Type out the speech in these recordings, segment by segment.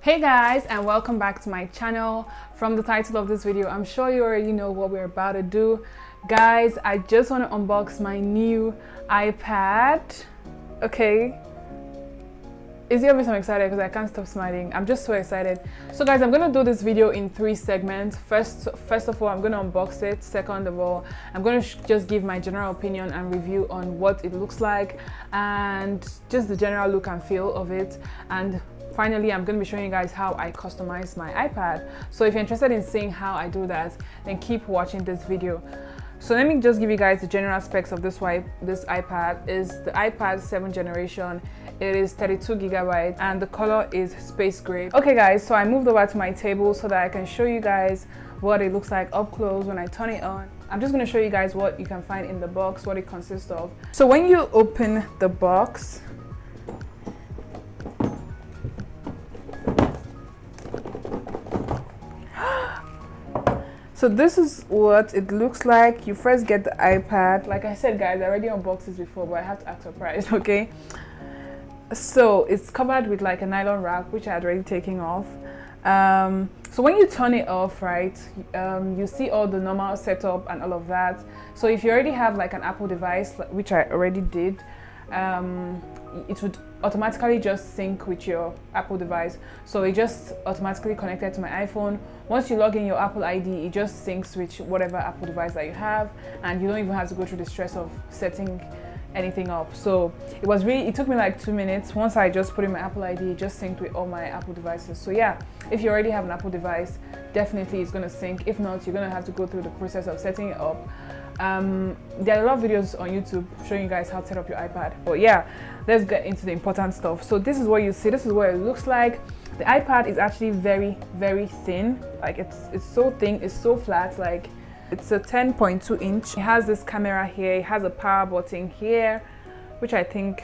Hey guys, and welcome back to my channel. From the title of this video, I'm sure you already know what we're about to do. Guys, I just want to unbox my new iPad. Okay, is the obvious I'm excited because I can't stop smiling. I'm just so excited. So guys, I'm gonna do this video in 3 segments. First of all, I'm gonna unbox it. Second of all, I'm gonna just give my general opinion and review on what it looks like and just the general look and feel of it. And finally, I'm going to be showing you guys how I customize my iPad. So if you're interested in seeing how I do that, then keep watching this video. So let me just give you guys the general specs of this iPad. Is the iPad 7th generation. It is 32 gigabytes and the color is space gray. Okay guys, so I moved over to my table so that I can show you guys what it looks like up close when I turn it on. I'm just going to show you guys what you can find in the box, what it consists of. So when you open the box, so this is what it looks like. You first get the iPad. Like I said guys, I already unboxed this before, but I have to act surprised, okay? So it's covered with like a nylon wrap, which I had already taken off. So when you turn it off, right, you see all the normal setup and all of that. So if you already have like an Apple device, which I already did, it would automatically just sync with your Apple device. So it just automatically connected to my iPhone. Once you log in your Apple ID, it just syncs with whatever Apple device that you have, and you don't even have to go through the stress of setting anything up. So it took me like 2 minutes. Once I just put in my Apple ID, it just synced with all my Apple devices. So yeah, if you already have an Apple device, definitely it's going to sync. If not, you're going to have to go through the process of setting it up. There are a lot of videos on YouTube showing you guys how to set up your iPad, but yeah, let's get into the important stuff. So this is what you see. This is what it looks like. The iPad is actually very thin. Like it's so thin, it's so flat. Like it's a 10.2 inch. It has this camera here. It has a power button here, which I don't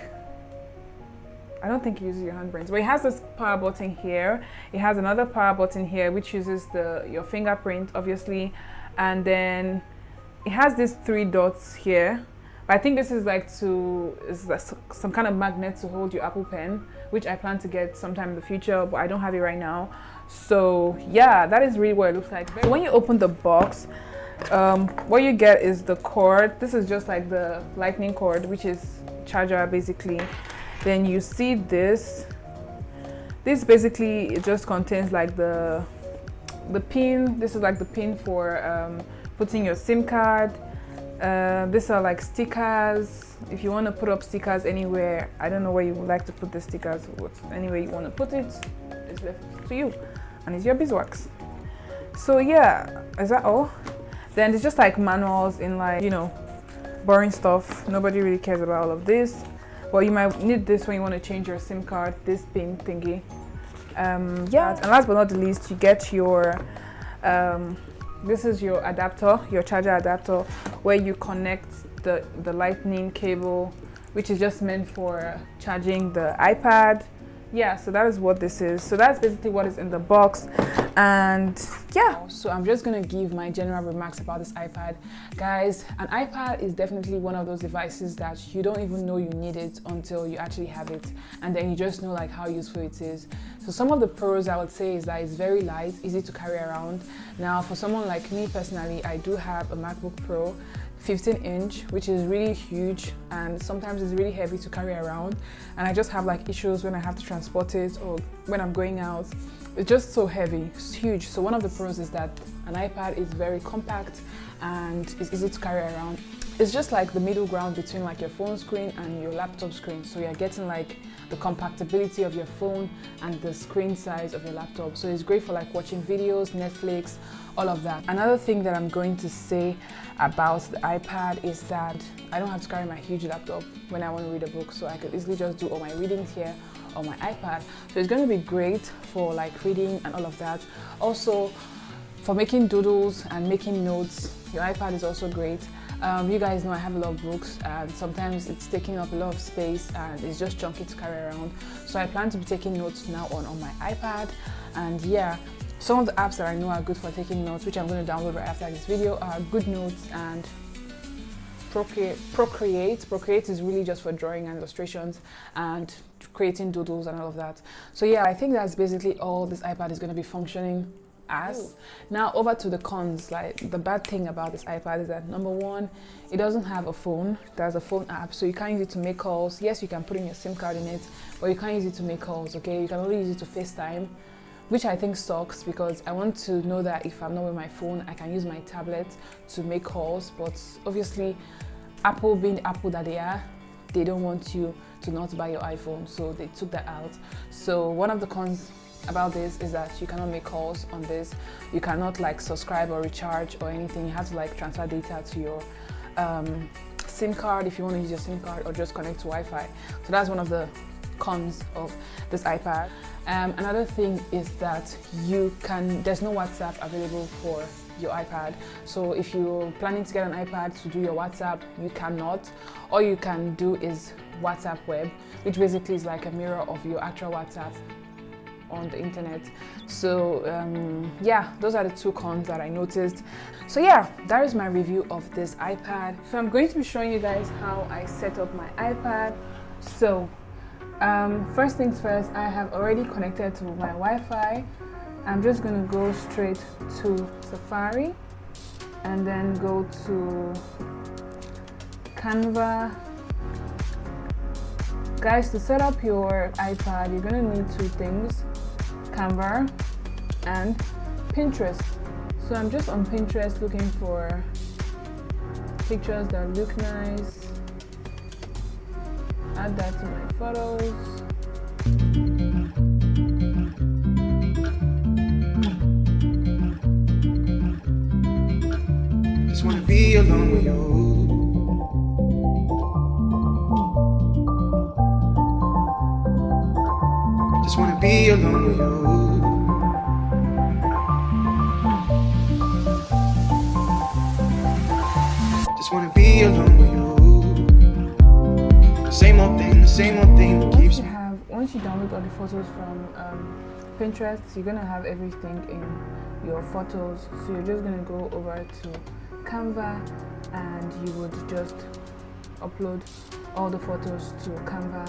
think it uses your handprints, but it has this power button here. It has another power button here, which uses your fingerprint, obviously, and then it has these 3 dots here. But I think this is like some kind of magnet to hold your Apple Pen, which I plan to get sometime in the future, but I don't have it right now. So yeah, that is really what it looks like. So when you open the box, what you get is the cord. This is just like the lightning cord, which is charger basically. Then you see this basically, it just contains like the pin. This is like the pin for putting your SIM card. These are like stickers. If you want to put up stickers anywhere, I don't know where you would like to put the stickers, but anywhere you want to put it, it's left to you, and it's your beeswax. So yeah, is that all? Then it's just like manuals in like, you know, boring stuff. Nobody really cares about all of this, but you might need this when you want to change your SIM card, this pin thingy. Yeah, and last but not the least, you get your this is your adapter, your charger adapter, where you connect the lightning cable, which is just meant for charging the iPad. Yeah, so that is what this is. So that's basically what is in the box. And yeah, so I'm just gonna give my general remarks about this iPad. Guys, an iPad is definitely one of those devices that you don't even know you need it until you actually have it, and then you just know like how useful it is. So some of the pros I would say is that it's very light, easy to carry around. Now for someone like me personally, I do have a MacBook Pro 15-inch, which is really huge, and sometimes it's really heavy to carry around, and I just have like issues when I have to transport it or when I'm going out. It's just so heavy, it's huge. So one of the pros is that an iPad is very compact and it's easy to carry around. It's just like the middle ground between like your phone screen and your laptop screen. So you're getting like the compactability of your phone and the screen size of your laptop. So it's great for like watching videos, Netflix, all of that. Another thing that I'm going to say about the iPad is that I don't have to carry my huge laptop when I want to read a book. So I could easily just do all my readings here on my iPad. So it's going to be great for like reading and all of that. Also for making doodles and making notes, your iPad is also great. You guys know I have a lot of books, and sometimes it's taking up a lot of space and it's just chunky to carry around. So I plan to be taking notes now on my iPad. And yeah, some of the apps that I know are good for taking notes, which I'm going to download right after this video, are GoodNotes and Procreate. Procreate is really just for drawing and illustrations, and creating doodles and all of that. So yeah, I think that's basically all this iPad is going to be functioning as. Now over to the cons. Like, the bad thing about this iPad is that, number one, it doesn't have a phone. There's a phone app, so you can't use it to make calls. Yes, you can put in your SIM card in it, but you can't use it to make calls, okay? You can only use it to FaceTime, which I think sucks, because I want to know that if I'm not with my phone, I can use my tablet to make calls. But obviously, Apple being the Apple that they are, they don't want you to not buy your iPhone, so they took that out. So one of the cons about this is that you cannot make calls on this. You cannot like subscribe or recharge or anything. You have to like transfer data to your SIM card if you want to use your SIM card, or just connect to Wi-Fi. So that's one of the cons of this iPad. Another thing is that there's no WhatsApp available for your iPad. So if you're planning to get an iPad to do your WhatsApp, you cannot. All you can do is WhatsApp web, which basically is like a mirror of your actual WhatsApp on the internet. So yeah, those are the two cons that I noticed. So yeah, that is my review of this iPad. So I'm going to be showing you guys how I set up my iPad. So first things first, I have already connected to my Wi-Fi. I'm just going to go straight to Safari and then go to Canva. Guys, to set up your iPad, you're going to need two things: Canva and Pinterest. So I'm just on Pinterest looking for pictures that look nice. Add that to my photos. Just wanna be alone with you. Just wanna be alone with you. Just wanna be alone with you. Same old thing, the same old thing that keeps me. Once you download all the photos from Pinterest, you're gonna have everything in your photos. So you're just gonna go over to Canva and you would just upload all the photos to Canva,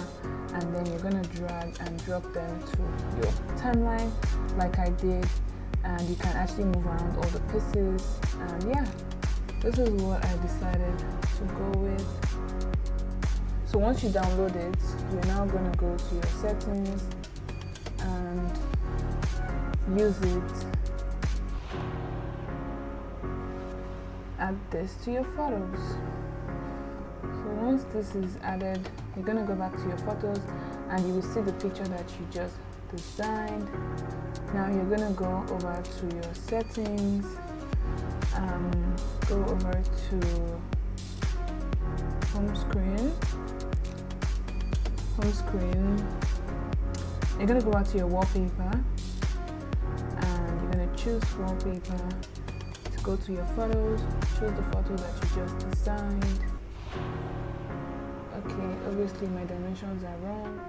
and then you're gonna drag and drop them to your timeline like I did, and you can actually move around all the pieces. And yeah, this is what I decided to go with. So once you download it, you're now going to go to your settings and use it. Add this to your photos. So once this is added, you're going to go back to your photos and you will see the picture that you just designed. Now you're going to go over to your settings, go over to home screen. You're going to go out to your wallpaper and you're going to choose wallpaper. To go to your photos, choose the photo that you just designed. Okay, obviously my dimensions are wrong.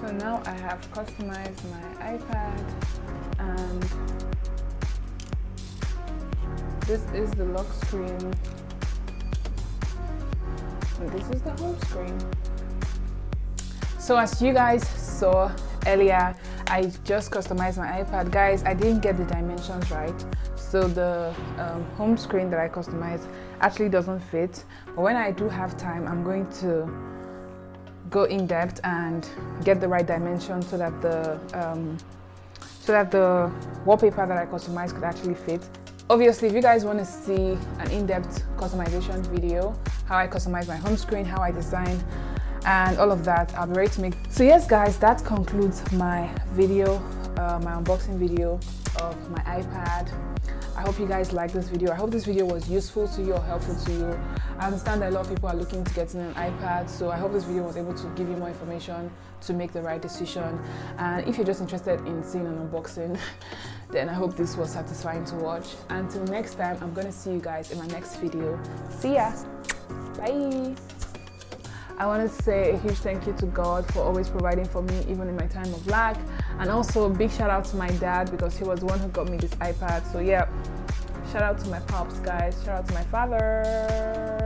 So now I have customized my iPad, and this is the lock screen, and this is the home screen. So as you guys saw earlier, I just customized my iPad. Guys, I didn't get the dimensions right, so the home screen that I customized actually doesn't fit. But when I do have time, I'm going to go in depth and get the right dimension so that the wallpaper that I customized could actually fit. Obviously, if you guys want to see an in-depth customization video, how I customize my home screen, how I design, and all of that, I'll be ready to make. So yes guys, that concludes my video, my unboxing video of my iPad. I hope you guys like this video. I hope this video was useful to you or helpful to you. I understand that a lot of people are looking to get an iPad, so I hope this video was able to give you more information to make the right decision. And if you're just interested in seeing an unboxing, then I hope this was satisfying to watch. Until next time, I'm gonna see you guys in my next video. See ya. Bye. I want to say a huge thank you to God for always providing for me even in my time of lack, and also a big shout out to my dad because he was the one who got me this iPad. So yeah, shout out to my pops, guys. Shout out to my father.